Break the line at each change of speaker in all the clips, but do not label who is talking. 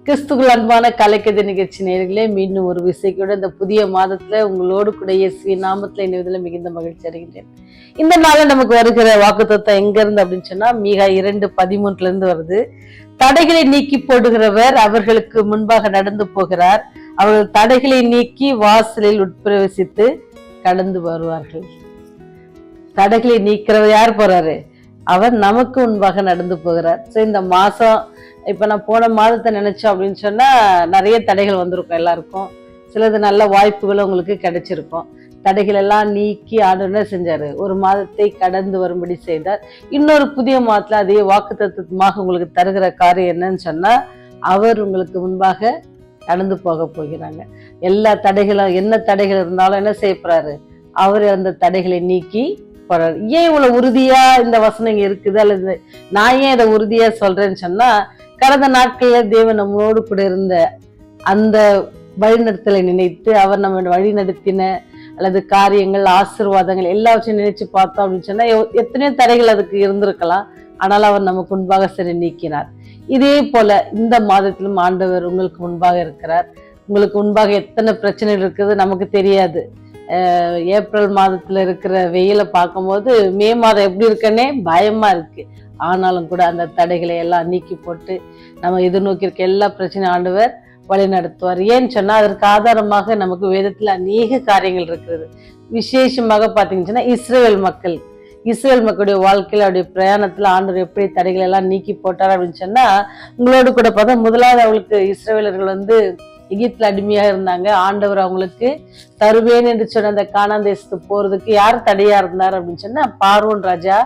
கிறிஸ்துக்குள் அன்பான கலைக்கதை நிகழ்ச்சி நேயர்களே, மீண்டும் ஒரு விசைக்கூட இந்த புதிய மாதத்துல உங்களோடு கூட இயேசுவி நாமத்துல இணைவதில் மிகுந்த மகிழ்ச்சி அடைகின்றேன். இந்த நாள்ல நமக்கு வருகிற வாக்குத்தத்தம் எங்க இருந்து அப்படின்னு சொன்னா மீகா 2:13 இருந்து வருது. தடைகளை நீக்கி போடுகிறவர் அவர்களுக்கு முன்பாக நடந்து போகிறார், அவர்கள் தடைகளை நீக்கி வாசலில் உட்பிரவேசித்து கடந்து வருவார்கள். தடைகளை நீக்கிறவர் யார் போறாரு? அவர் நமக்கு முன்பாக நடந்து போகிறார். சோ இந்த மாசம் இப்ப நான் போன மாதத்தை நினைச்சோம் அப்படின்னு சொன்னா நிறைய தடைகள் வந்திருக்கும் எல்லாருக்கும். சிலது நல்ல வாய்ப்புகளும் உங்களுக்கு கிடைச்சிருக்கும். தடைகள் எல்லாம் நீக்கி ஆண்டவர் என்ன செஞ்சாரு? ஒரு மாதத்தை கடந்து வரும்படி செய்தார். இன்னொரு புதிய மாதத்துல அதே வாக்குத்தத்தமாக உங்களுக்கு தருகிற காரியம் என்னன்னு சொன்னா, அவர் உங்களுக்கு முன்பாக கடந்து போக போகிறாங்க. எல்லா தடைகளும் என்ன தடைகள் இருந்தாலும் என்ன செய்ய போறாரு? அவர் அந்த தடைகளை நீக்கி போறாரு. ஏன் இவ்வளவு உறுதியா இந்த வசனம் இங்க இருக்குது, அல்லது நான் ஏன் இதை உறுதியா சொல்றேன்னு சொன்னா, கடந்த நாட்கள்ல தேவன் நம்மளோடு கூட இருந்த அந்த வழிநடத்தலை நினைத்து அவர் நம்ம வழி நடத்தின அல்லது காரியங்கள், ஆசீர்வாதங்கள் எல்லாவற்றையும் நினைச்சு பார்த்தோம் அப்படின்னு சொன்னா எத்தனையோ தடைகள் அதுக்கு இருந்திருக்கலாம். ஆனால் அவர் நமக்கு முன்பாக சரி நீக்கினார். இதே போல இந்த மாதத்திலும் ஆண்டவர் உங்களுக்கு முன்பாக இருக்கிறார். உங்களுக்கு முன்பாக எத்தனை பிரச்சனைகள் இருக்குது நமக்கு தெரியாது. ஏப்ரல் மாதத்துல இருக்கிற வெயில பார்க்கும்போது மே மாதம் எப்படி இருக்குன்னே பயமா இருக்கு. ஆனாலும் கூட அந்த தடைகளை எல்லாம் நீக்கி போட்டு நம்ம எதிர்நோக்கி இருக்க எல்லா பிரச்சனையும் ஆண்டவர் வழி நடத்துவார். ஏன்னு சொன்னா அதற்கு ஆதாரமாக நமக்கு வேதத்துல அநேக காரியங்கள் இருக்கிறது. விசேஷமாக பாத்தீங்கன்னா இஸ்ரவேல் மக்களுடைய வாழ்க்கையில அவருடைய பிரயாணத்துல ஆண்டவர் எப்படி தடைகள் எல்லாம் நீக்கி போட்டார் அப்படின்னு சொன்னா, உங்களோடு கூட பார்த்தா முதலாவது அவங்களுக்கு இஸ்ரவேலர்கள் எகிப்துல அடிமையா இருந்தாங்க. ஆண்டவர் அவங்களுக்கு தருவேன் என்று சொன்ன அந்த கானான் தேசத்துக்கு போறதுக்கு யார் தடையா இருந்தார் அப்படின்னு சொன்னா, பார்வோன் ராஜா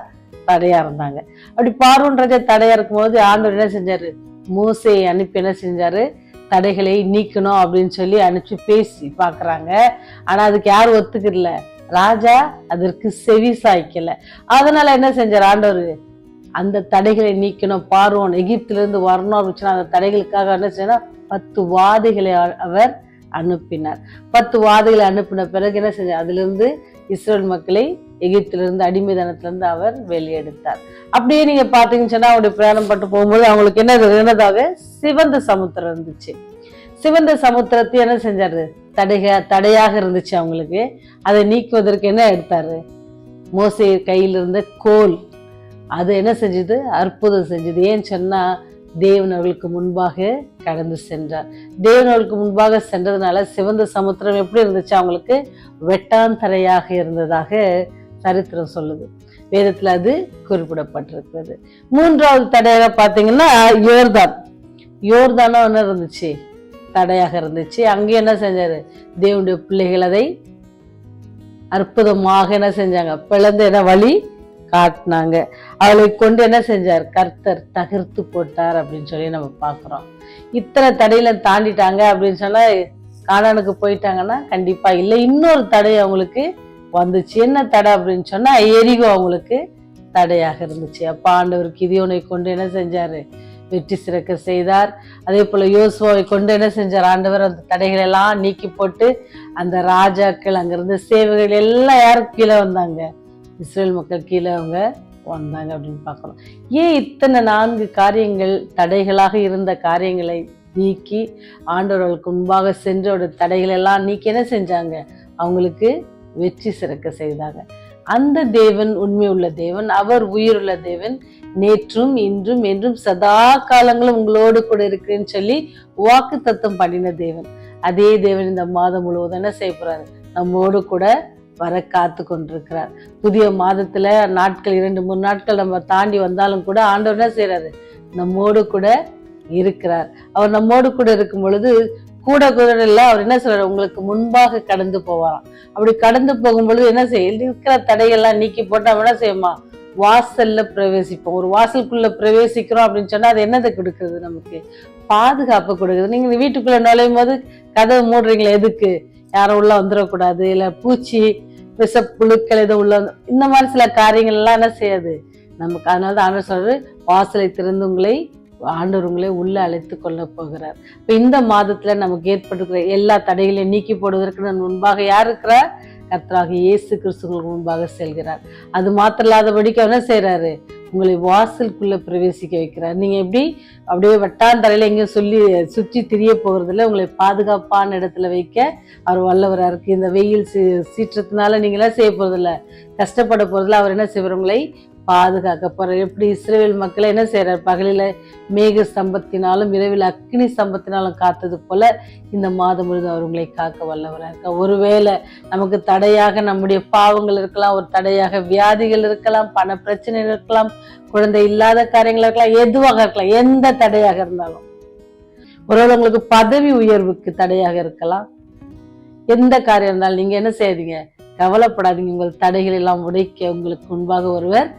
தடையா இருந்தாங்க. அப்படி பார்வோன் ராஜா தடையா இருக்கும் போது ஆண்டவர் என்ன செஞ்சாரு? மோசேயை அனுப்பி என்ன செஞ்சாரு? தடைகளை நீக்கணும் அப்படின்னு சொல்லி அனுப்பி பேசி பாக்குறாங்க. ஆனா அதுக்கு யாரும் ஒத்துக்கல. ராஜா அதற்கு செவி சாய்க்கல. அதனால என்ன செஞ்சார் ஆண்டவர்? அந்த தடைகளை நீக்கணும், பார்வோன் எகிப்துல இருந்து வரணும் அப்படின்னு சொன்னா அந்த தடைகளுக்காக என்ன செய்யணும்? 10 வாதைகளை அவர் அனுப்பினார். 10 வாதைகளை அனுப்பின பிறகு என்ன செஞ்சார்? அதுல இருந்து இஸ்ரேல் மக்களை எகிப்திலிருந்து அடிமைதனத்திலிருந்து அவர் வெளியெடுத்தார். அப்படியே நீங்க பாத்தீங்கன்னு சொன்னா அவருடைய பிரயாணம் பட்டு போகும்போது அவங்களுக்கு என்னதாக சிவந்த சமுத்திரம் இருந்துச்சு. சிவந்த சமுத்திரத்தை என்ன செஞ்சாரு? தடையாக இருந்துச்சு அவங்களுக்கு. அதை நீக்குவதற்கு என்ன எடுத்தாரு? மோசே கையில் இருந்த கோல், அது என்ன செஞ்சது? அற்புதம் செஞ்சது. ஏன்னு சொன்னா தேவன் அவர்களுக்கு முன்பாக கடந்து சென்றார். தேவன் அவர்களுக்கு முன்பாக சென்றதுனால சிவந்த சமுத்திரம் எப்படி இருந்துச்சு? அவங்களுக்கு வெட்டாந்தரையாக இருந்ததாக சரித்திரம் சொல்லுது. வேதத்துல அது குறிப்பிடப்பட்டிருக்கிறது. மூன்றாவது தடையாக பாத்தீங்கன்னா யோர்தானும் என்ன இருந்துச்சு? தடையாக இருந்துச்சு. அங்கே என்ன செஞ்சாரு? தேவனுடைய பிள்ளைகள் அதை அற்புதமாக என்ன செஞ்சாங்க? பிளந்து என்ன வழி காட்டினாங்க. அவளை கொண்டு என்ன செஞ்சார்? கர்த்தர் தகர்த்து போட்டார் அப்படின்னு சொல்லி நம்ம பாக்குறோம். இத்தனை தடையில தாண்டிட்டாங்க அப்படின்னு சொன்னா கானானுக்கு போயிட்டாங்கன்னா கண்டிப்பா இல்லை. இன்னொரு தடை அவங்களுக்கு வந்துச்சு. என்ன தடை அப்படின்னு சொன்னா எரிகோ அவங்களுக்கு தடையாக இருந்துச்சு. அப்ப ஆண்டவர் கிதியோனை கொண்டு என்ன செஞ்சாரு? வெற்றி சிறக்க செய்தார். அதே போல யோசுவாவை கொண்டு என்ன செஞ்சார்? ஆண்டவர் அந்த தடைகள் எல்லாம் நீக்கி போட்டு அந்த ராஜாக்கள் அங்கிருந்து சேவைகள் எல்லாம் யாருக்கு கீழே வந்தாங்க? இஸ்ரேல் மக்கள் கீழே அவங்க வந்தாங்க அப்படின்னு பார்க்கிறோம். ஏன் இத்தனை 4 காரியங்கள் தடைகளாக இருந்த காரியங்களை நீக்கி ஆண்டவர்களுக்கு முன்பாக சென்றோட தடைகள் எல்லாம் நீக்கி என்ன செஞ்சாங்க? அவங்களுக்கு வெற்றி சிறக்க செய்தாங்க. அந்த தேவன் உண்மை உள்ள தேவன், அவர் உயிருள்ள தேவன், நேற்றும் இன்றும் என்றும் சதா காலங்களும் உங்களோடு கூட இருக்கிறேன்னு சொல்லி வாக்கு தத்தம் பண்ணின தேவன். அதே தேவன் இந்த மாதம் முழுவதும் என்ன செய்ய போறாரு? நம்மோடு கூட வர காத்து கொண்டிருக்கிறார். புதிய மாதத்துல நாட்கள் 2-3 நாட்கள் நம்ம தாண்டி வந்தாலும் கூட ஆண்டவர் என்ன செய்யறாரு? நம்மோடு கூட இருக்கிறார். அவர் நம்மோடு கூட இருக்கும் பொழுது கூட இல்ல, அவர் என்ன சொல்றாரு? உங்களுக்கு முன்பாக கடந்து போவாராம். அப்படி கடந்து போகும் பொழுது என்ன செய்ய? இருக்கிற தடையெல்லாம் நீக்கி போட்டு அவன் என்ன செய்யுமா? வாசல்ல பிரவேசிப்போம். ஒரு வாசலுக்குள்ள பிரவேசிக்கிறோம் அப்படின்னு சொன்னா அது என்னதை கொடுக்குறது? நமக்கு பாதுகாப்பு கொடுக்குது. நீங்க வீட்டுக்குள்ள நுழையும் போது கதவை மூடுறீங்களா? எதுக்கு? யாரும் உள்ள வந்துடக்கூடாது, இல்ல பூச்சி விஷப்புழுக்கள் எதுவும் உள்ள, இந்த மாதிரி சில காரியங்கள் எல்லாம் என்ன செய்யாது நமக்கு. அதனாலதான் ஆண்டவர் சொல்றாரு, வாசலை திறந்து ஆண்டவர் உங்களை உள்ள அழைத்து கொள்ள போகிறார். இப்ப இந்த மாதத்துல நமக்கு ஏற்பட்டிருக்கிற எல்லா தடைகளையும் நீக்கி போடுவதற்கு நான் முன்பாக யார் இருக்கிறார்? கர்த்தராகிய இயேசு கிறிஸ்துவுக்கு முன்பாக செல்கிறார். அது மாத்திரம் இல்லாதபடிக்கு என்ன செய்யறாரு? உங்களை வாசலுக்குள்ள பிரவேசிக்க வைக்கிறார். நீங்க எப்படி அப்படியே வட்டாந்தரையில எங்கேயும் சொல்லி சுற்றி திரிய போகிறதுல உங்களை பாதுகாப்பான இடத்துல வைக்க அவர் வல்லவரா இருக்கு. இந்த வெயில் சீற்றத்தினால நீங்க எல்லாம் செய்ய போறதில்ல, கஷ்டப்பட போறதில்ல. அவர் என்ன செய்வார்? உங்களை பாதுகாக்க போறார். எப்படி இஸ்ரவேல் மக்களை என்ன செய்யறார்? பகலில மேக ஸ்தம்பத்தினாலும் இரவில் அக்னி ஸ்தம்பத்தினாலும் காத்தது போல இந்த மாதம் முழுதும் அவர் உங்களை காக்க வல்லவராக இருக்க. ஒருவேளை நமக்கு தடையாக நம்முடைய பாவங்கள் இருக்கலாம், ஒரு தடையாக வியாதிகள் இருக்கலாம், பண பிரச்சனை இருக்கலாம், குழந்தை இல்லாத காரியங்கள் இருக்கலாம், எதுவாக இருக்கலாம். எந்த தடையாக இருந்தாலும், ஒருவேளை உங்களுக்கு பதவி உயர்வுக்கு தடையாக இருக்கலாம், எந்த காரியம் இருந்தாலும் நீங்க என்ன செய்யாதீங்க, கவலைப்படாதீங்க. உங்கள் தடைகள் எல்லாம் உடைக்க உங்களுக்கு முன்பாக ஒருவர்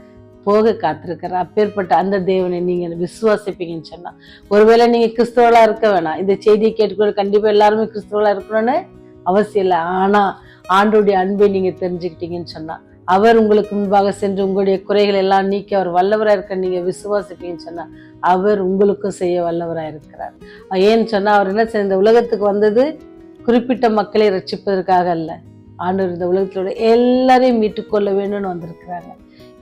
போக காத்திருக்கிற. அப்பேற்பட்ட அந்த தேவனை நீங்க விசுவாசிப்பீங்கன்னு சொன்னா, ஒருவேளை நீங்க கிறிஸ்தவலா இருக்க வேணாம், இந்த செய்தியை கேட்டுக்கொண்டு கண்டிப்பா எல்லாருமே கிறிஸ்தவலா இருக்கணும்னு அவசியம் இல்லை. ஆனா ஆண்டோடைய அன்பை நீங்க தெரிஞ்சுக்கிட்டீங்கன்னு சொன்னா, அவர் உங்களுக்கு முன்பாக சென்று உங்களுடைய குறைகள் எல்லாம் நீக்கி அவர் வல்லவராக இருக்க நீங்க விசுவாசிப்பீங்கன்னு சொன்னா, அவர் உங்களுக்கும் செய்ய வல்லவராக இருக்கிறார். ஏன்னு சொன்னா, அவர் என்ன செய்ய இந்த உலகத்துக்கு வந்தது குறிப்பிட்ட மக்களை ரட்சிப்பதற்காக அல்ல. ஆண்டவர் இந்த உலகத்தோட எல்லாரையும் மீட்டுக்கொள்ள வேணும்னு வந்திருக்கிறாங்க.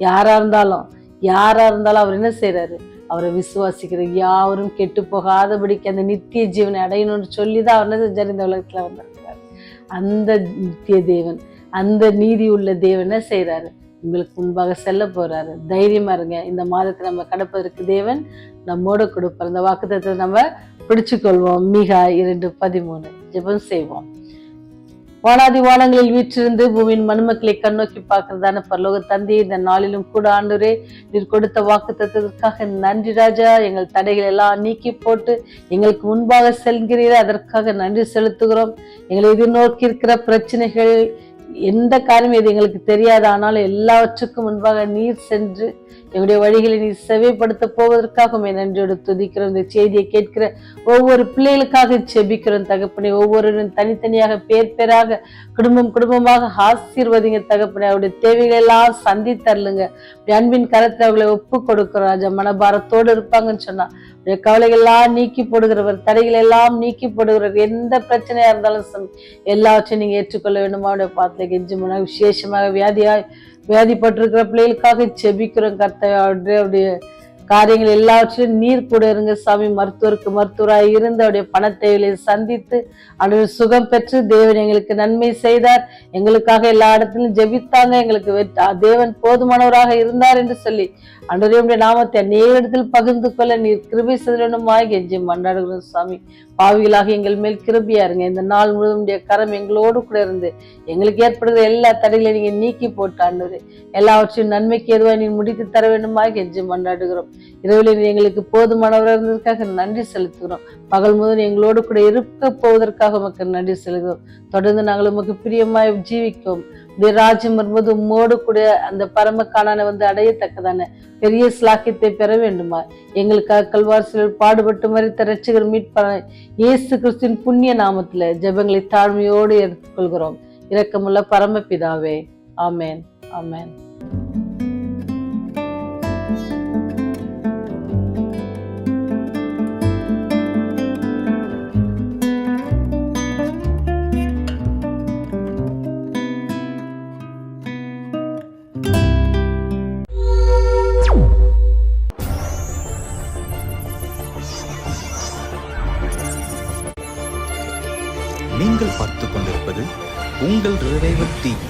யாரா இருந்தாலும் அவர் என்ன செய்யறாரு? அவரை விசுவாசிக்கிற யாவரும் கெட்டு போகாதபடிக்கு அந்த நித்திய ஜீவனை அடையணும்னு சொல்லிதான் அவர் என்ன செஞ்சார்? இந்த உலகத்துல வந்திருக்கிறார். அந்த நித்திய தேவன், அந்த நீதி உள்ள தேவன் என்ன செய்யறாரு? உங்களுக்கு முன்பாக செல்ல போறாரு. தைரியமா இருங்க. இந்த மாதத்தை நம்ம கடப்பதற்கு தேவன் நம்மோட கொடுப்பார். இந்த வாக்குத்தத்தத்தை நம்ம பிடிச்சுக்கொள்வோம். மீகா 2:13 ஜெபம் செய்வோம். வானாதி வானங்களில் வீற்றிருந்து பூமியின் மனுமக்களை கண்ணோக்கி பார்க்கிறதான பரலோக தந்தையை, இந்த நாளிலும் கூட ஆண்டவரே நீர் கொடுத்த வாக்குத்தத்தத்திற்காக நன்றி ராஜா. எங்கள் தடைகள் எல்லாம் நீக்கி போட்டு எங்களுக்கு முன்பாக செல்கிறீர், அதற்காக நன்றி செலுத்துகிறோம். எங்களை எதிர்நோக்கி இருக்கிற பிரச்சனைகள் எந்த காரியம் இது எங்களுக்கு தெரியாது, ஆனாலும் எல்லாவற்றுக்கும் முன்பாக நீர் சென்று எங்களுடைய வழிகளை நீர் செவைப்படுத்த போவதற்காக நன்றியோடு துதிக்கிறோம். இந்த செய்தியை கேட்கிற ஒவ்வொரு பிள்ளைகளுக்காக செபிக்கிறோம் தகப்பனே. ஒவ்வொருவரும் தனித்தனியாக பேர் பேராக குடும்பமாக ஆசீர்வதிங்க தகப்பனே. அவருடைய தேவைகளை எல்லாம் சந்தித்தரலுங்க. அன்பின் கரத்தை அவர்களை ஒப்பு கொடுக்கிறோம் ராஜா. மனபாரத்தோடு இருப்பாங்கன்னு சொன்னா கவலைகள் எல்லாம் நீக்கி போடுகிறவர், தடைகள் எல்லாம் நீக்கி போடுகிறவர். எந்த பிரச்சனையா இருந்தாலும் எல்லாவற்றையும் நீங்க ஏற்றுக்கொள்ள வேண்டுமா? அவருடைய பாத்துல கெஞ்சி முன்னாடி விசேஷமாக வியாதிப்பட்டிருக்கிற பிள்ளைகளுக்காக செபிக்கிறோம் கர்த்தாவே. அவருடைய காரியங்கள் எல்லாவற்றிலும் நீர் கூட இருங்க சாமி. மருத்துவருக்கு மருத்துவராய் இருந்து அவருடைய பண தேவைகளை சந்தித்து அவருடைய சுகம் பெற்று தேவன் எங்களுக்கு நன்மை செய்தார், எங்களுக்காக எல்லா இடத்திலும் ஜெபித்தாங்க, எங்களுக்கு தேவன் போதுமானவராக இருந்தார் என்று சொல்லி ஆண்டவருடைய நாமத்தை அநேக இடத்தில் பகிர்ந்து கொள்ள நீர் கிருபை செய்யணுமாய் கெஞ்சி மன்றாடுகிறோம் சாமி. பாவிகளாக எங்கள் மேல் கிருபையா இருங்க. இந்த நாள் முழுவதும் கரம் எங்களோடு கூட இருந்து எங்களுக்கு ஏற்படுகிற எல்லா தடைகளையும் நீங்க நீக்கி போட்டு ஆண்டவரே எல்லாவற்றையும் நன்மைக்கு எதுவாக நீர் முடித்து தர வேண்டுமாய் கெஞ்சி மன்றாடுகிறோம். இரவில் எங்களுக்கு போதுமானவராக இருந்ததற்காக நன்றி செலுத்துகிறோம். பகல் முதல் எங்களோடு கூட இருக்க போவதற்காக உமக்கு நன்றி செலுத்துகிறோம். தொடர்ந்து நாங்கள் உமக்கு பிரியமாய் ஜீவிக்கும் ராஜ்யம் வரும்போது உம்மோடு கூட அந்த பரம காணான அடையத்தக்கதான பெரிய ஸ்லாக்கியத்தை பெற வேண்டுமா? எங்களுக்காக கல்வாரியில் பாடுபட்டு மரித்த இரட்சகர் மீட்பான இயேசு கிறிஸ்துவின் புண்ணிய நாமத்துல ஜெபங்களை தாழ்மையோடு எடுத்துக்கொள்கிறோம். இரக்கமுள்ள பரமபிதாவே, ஆமேன், ஆமேன்.
நீங்கள் பார்த்துக் கொண்டிருப்பது உங்கள் ரிவைவர் டிவி.